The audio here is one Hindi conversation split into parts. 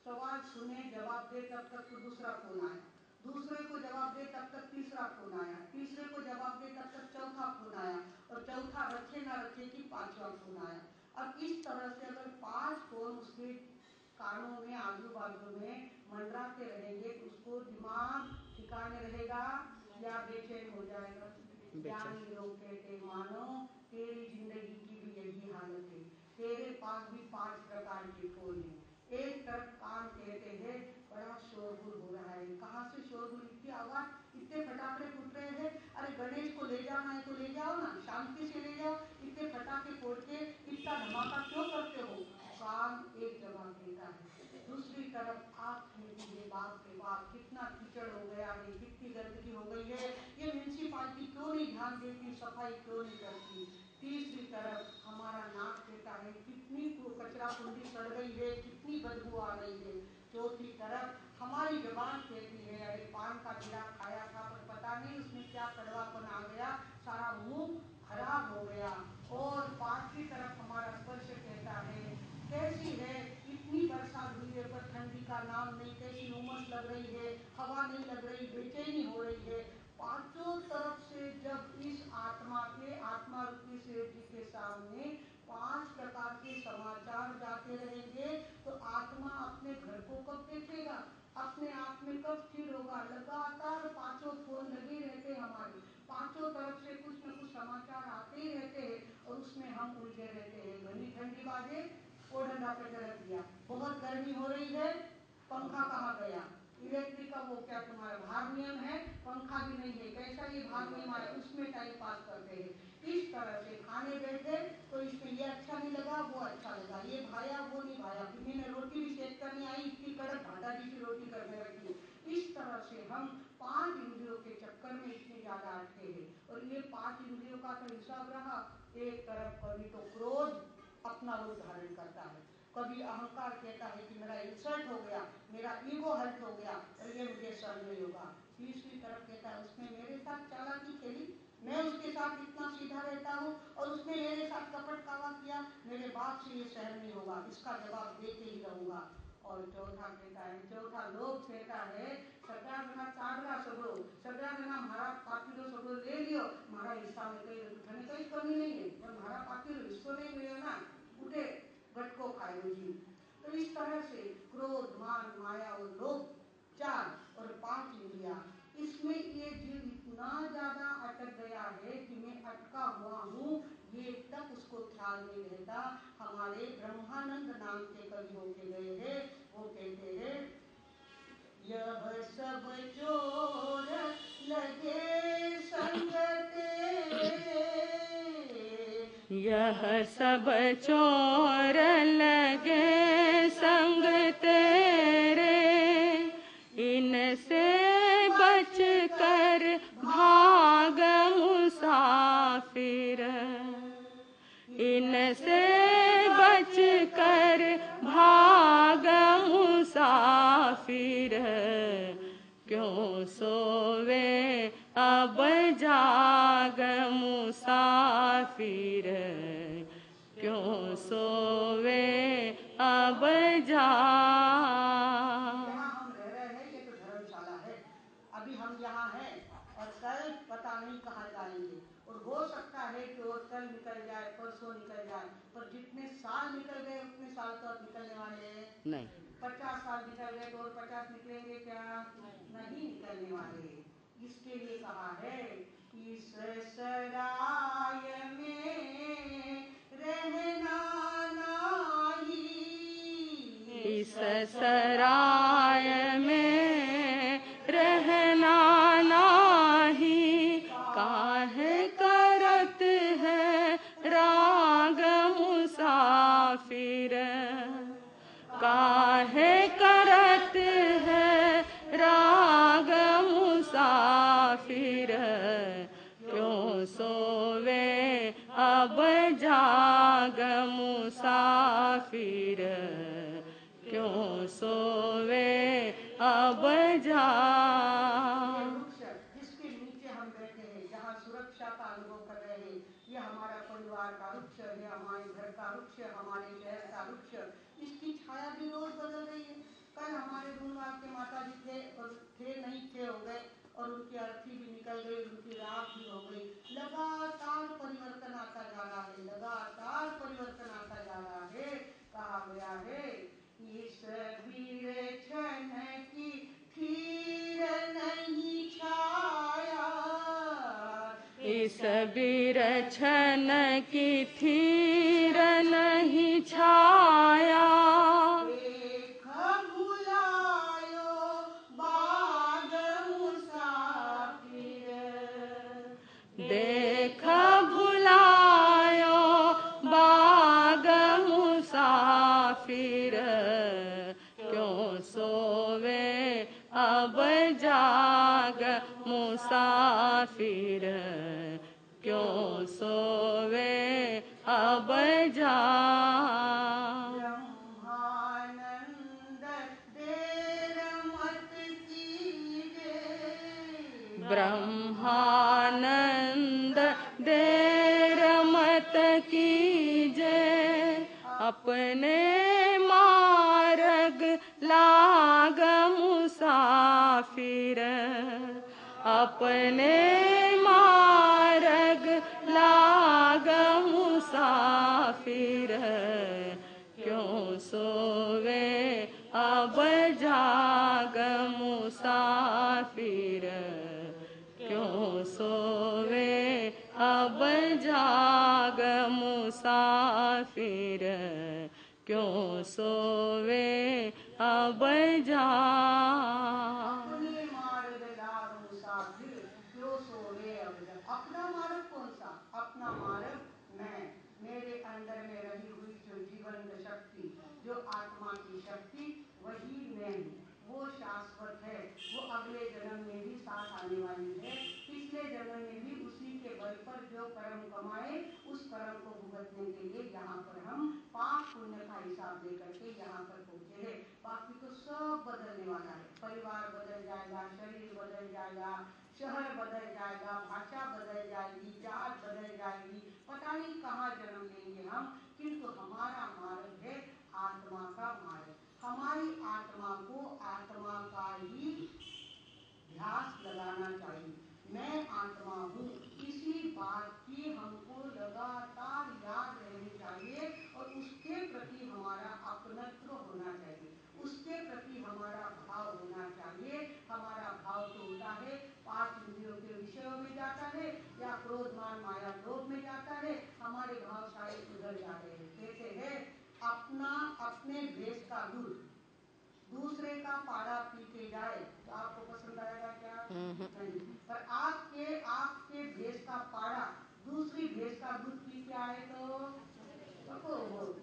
सवाल सुने जवाब दे तब तक तो दूसरा फोन आया, दूसरे को जवाब दे तब तक तीसरा फोन आया, तीसरे को जवाब दे तब तक चौथा फोन आया, और चौथा रखे ना रखे कि पांचवा फोन आया। अब इस तरह से अगर 5 फोन उसके कानों में आजू बाजू में मंडराते रहेंगे तो उसको दिमाग ठिकाने रहेगा या बेचैन हो जाएगा। ज्ञानी लोग कहते मानो तेरी जिंदगी की भी यही हालत है, तेरे पास भी 5 प्रकार के फोन हैं। एक तरफ कान कहते हैं बड़ा शोरगुल हो रहा है, कहाँ से शोरगुल, इतनी आवाज, इतने फटाके फूट रहे हैं, अरे गणेश को ले जाना है तो ले जाओ ना, शांति से ले जाओ, इतने फटाके फोड़ के इतना धमाका क्यों करते हो। कान एक जवाब देता है। दूसरी तरफ आँख कहती है बाप रे बाप कितना कीचड़ हो गया है, कितनी गंदगी हो गई है, ये म्यूनसिपालिटी क्यों नहीं ध्यान देती, सफाई क्यों नहीं करती। तीसरी तरफ हमारा नाक कहता है कितनी कचरा कुंडी सड़ गई है, कितनी बदबू आ रही है। चौथी तरफ हमारी जबान कहती है अरे पान का बीड़ा खाया था पर पता नहीं उसमें क्या कड़वापन आ गया, सारा मुंह खराब हो गया। और पांचवी तरफ हमारा स्पर्श कहता है कैसी है, इतनी बरसात हुई है पर ठंडी का नाम नहीं, कैसी उमस लग रही है, हवा नहीं लग रही, बेचैनी हो रही है। पांचों तरफ से जब इस आत्मा के आत्मा रूपी सेठ जी के सामने 5 प्रकार के समाचार जाते रहेंगे तो आत्मा अपने घर को कब देखेगा, अपने आप में कब स्थिर होगा। लगातार 5 फोन लगे रहते हमारे, 5 तरफ से कुछ न कुछ समाचार आते ही रहते हैं और उसमें हम उलझे रहते हैं। घनी ठंडी बाजे ओढ़ना पे रख दिया, बहुत गर्मी हो रही है, पंखा कहाँ गया, इलेक्ट्रिक का वो क्या तुम्हारा भार नियम है, पंखा भी नहीं है, कैसा ये भार नियम आया, उसमें टाइम पास करते हैं। इस तरह से खाने बैठे तो इसमें ये अच्छा नहीं लगा वो अच्छा लगा, ये भाया वो नहीं भाया, किसी ने रोटी भी सेक करनी आई, इतनी कड़क भाटा जैसी रोटी करने रखी। इस तरह से हम 5 इंद्रियों के चक्कर में इतने ज्यादा अटके हैं। और ये 5 इंद्रियों का तो हिसाब रहा, एक तरफ कभी तो क्रोध अपना रूप धारण करता है, कभी अहंकार कहता है कि मेरा इंसल्ट हो गया, मेरा ईगो हर्ट हो गया और ये मुझे सहन नहीं होगा। तीसरी तरफ कहता है उसने मेरे साथ चालाकी खेली, मैं उसके साथ इतना सीधा रहता हूँ और उसने मेरे साथ कपट कावा किया, मेरे बाप से ये सहन नहीं होगा, इसका जवाब देते ही रहूंगा। और चौथा कहता है, चौथा लोभ कहता है सगळा जना चांगला सगळो, सगळा जना मारा पापीरो सगळो ले लियो, मारा हिस्सा में कहीं कमी नहीं है, पर मारा पापीरो हिस्सो नहीं मिले ना, उठे गटको खाए जी। तो इस तरह से क्रोध मान माया और लोभ 4 और 5 इंद्रिया, इसमें ये जीव इतना ज्यादा अटक गया है कि मैं अटका हुआ हूँ, ये तक उसको ख्याल नहीं रहता। हमारे ब्रह्मानंद नाम के कवि होके गए हैं, वो कहते हैं यह सब चोर लगे संग तेरे, यह सब चोर लगे संग तेरे, इनसे बच कर भाग मुसाफिर, इनसे बच कर भाग मुसाफिर, क्यों सोवे अब जाग मुसाफिर, क्यों सोवे अब जाग। हम रह रहे हैं ये तो धर्मशाला है, अभी हम यहाँ हैं और कल पता नहीं कहाँ जाएंगे, और हो सकता है कि और कल निकल जाए, परसों निकल जाए, पर जितने साल निकल गए उतने साल तो अब निकलने वाले नहीं। 50 साल निकल गए तो और 50 निकलेंगे क्या, नहीं निकलने वाले। इसके लिए कहा है कि ससराय में रहना नहीं, इस सराय में रहना नाही, काहे करत है राग मुसाफिर, काहे करत है राग मुसाफिर, क्यों सोवे अब जाग मुसाफिर, क्यों सोवे अब जाग। जिसके नीचे हम बैठे हैं, जहाँ सुरक्षा का अनुभव कर रहे हैं, ये हमारा परिवार का वृक्ष है, हमारे घर का वृक्ष, हमारे शहर का वृक्ष, इसकी छाया भी रोज बदल रही है। हमारे रूनवाल के माता जी थे और थे नहीं थे हो गए और उनकी अर्थी भी निकल गई, उनकी राख भी हो गई। लगातार परिवर्तन आता जा रहा है, लगातार परिवर्तन आता जा रहा है। कहा गया है इस वीर क्षण की फिर नहीं छाया, इस वीर क्षण की थीर नहीं छाया। देख भुलायो बाग मुसाफिर, देख भुलायो बाग मुसाफिर, क्यों सोवे अब जाग मुसाफिर, क्यों सोवे अब जाग। ब्रह्मानंद देर मत कीजे, ब्रह्मानंद देर मत कीजे, अपने मार्ग लाग मुसाफिर, अपने मार्ग लाग मुसाफिर, क्यों सोवे अब जाग मुसाफिर, क्यों सोवे अब जाग मुसाफिर, क्यों सोवे अब जाग। अपने मार्ग लाग मुसाफिर, क्यों सोवे अब जाग। अपना मार्ग कौन सा? अपना मार्ग मैं, मेरे अंदर में रही हुई जो जीवंत शक्ति, जो आत्मा की शक्ति, वही मैं हूँ। वो शाश्वत है, वो अगले जन्म में भी साथ आने वाली है। पिछले जन्म में भी उसी के बल पर जो कर्म कमाए उस कर्म को भुगतने के लिए यहाँ पर हम पाप पुण्य का हिसाब लेकर के यहाँ पर पहुँचे हैं। बाकी तो सब बदलने वाला है। परिवार बदल जाएगा, शरीर बदल जाएगा, शहर बदल जाएगा, भाषा बदल जाएगी, जात बदल जाएगी, पता नहीं कहाँ जन्म लेंगे हम, किंतु हमारा मार्ग है आत्मा का मार्ग। हमारी आत्मा को आत्मा का ही ध्यास लगाना चाहिए। मैं आत्मा हूँ, इसी बात की हमको लगातार याद रहनी चाहिए और उसके प्रति हमारा अपनत्व होना चाहिए, उसके प्रति हमारा भाव होना चाहिए। हमारा भाव तो होता है 5 इंद्रियों के विषयों में जाता है या क्रोध मान माया लोभ में जाता है, हमारे भाव सारे उधर जा रहे हैं। कहते हैं अपना अपने भेष का दूध दूसरे का पाड़ा पी के जाए तो आपको पसंद आएगा क्या? नहीं। पर आपके भेष का पाड़ा दूसरी भेष का दूध पी के आए तो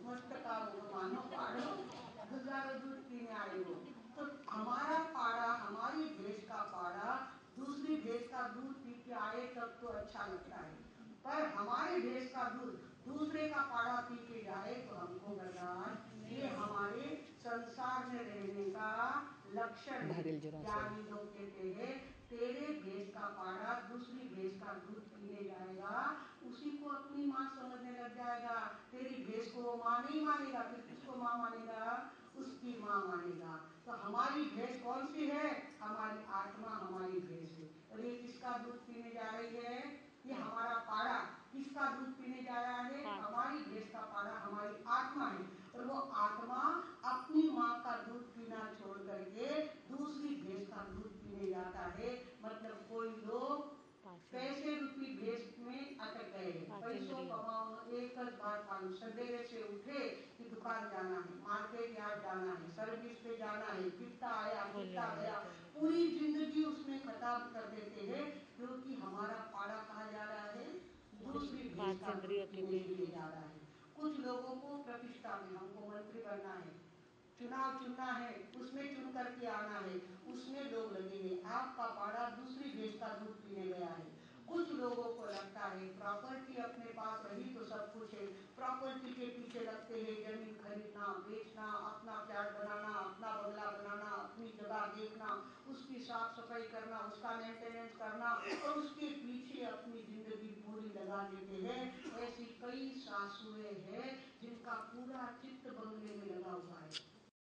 मस्त काम हो, मानो पाड़ो गुजारो दूध पीने आए हो। तो हमारा पाड़ा, हमारी भेष का पाड़ा दूसरी भेष का दूध पी के आए तब तो अच्छा लगता है, पर हमारे भेष का दूध दूसरे का पाड़ा पी के जाए तो हमको घबराहट। ये हमारे संसार में रहने का लक्षण है। ज्ञानी लोग कहते हैं तेरे भेष का पाड़ा दूसरी भेष का दूध पीने जाएगा, उसी को अपनी माँ समझने लग जाएगा। तेरी भेष को वो माँ नहीं मानेगा, फिर किसको माँ मानेगा? उसकी माँ मानेगा। तो हमारी भेष कौन सी है? हमारी आत्मा हमारी भेष है। और ये किसका दूध पीने जा रही है? ये हमारा पाड़ा किसका दूध पीने जा रहा है? हमारी भेष का पाड़ा हमारी आत्मा है। और वो आत्मा अपनी माँ का दूध पीना छोड़ करके दूसरी भेष का दूध पीने जाता है। मतलब कोई लोग पैसे रूपी भेष में अटक गए हैं, पैसों कमाओ, एक बार सवेरे से उठे कि दुकान जाना है, मार्केट यार्ड जाना है, सर्विस पे जाना है, कितना आया कितना गया, पूरी जिंदगी उसमें खत्म कर देते हैं। क्योंकि हमारा पाड़ा कहाँ जा रहा है? दूसरी भेष का दूध पीने के लिए जा रहा है। कुछ लोगों को प्रतिष्ठा में हमको मंत्री बनना है, चुनाव चुनना है, उसमें चुन करके आना है, उसमें लोग लगेंगे। आपका पाड़ा दूसरी भेष का दूध पीने गया है। कुछ लोगों को लगता है प्रॉपर्टी अपने पास रही तो सब कुछ है, प्रॉपर्टी के पीछे लगते हैं, जमीन खरीदना बेचना, अपना फ्लैट बनाना, अपना बंगला बनाना, अपनी जगह देखना, उसकी साफ सफाई करना, उसका मेंटेनेंस करना और उसके पीछे अपनी जिंदगी पूरी लगा देते हैं। ऐसी कई सासुएं हैं जिनका पूरा चित्त बंगले में लगा हुआ है,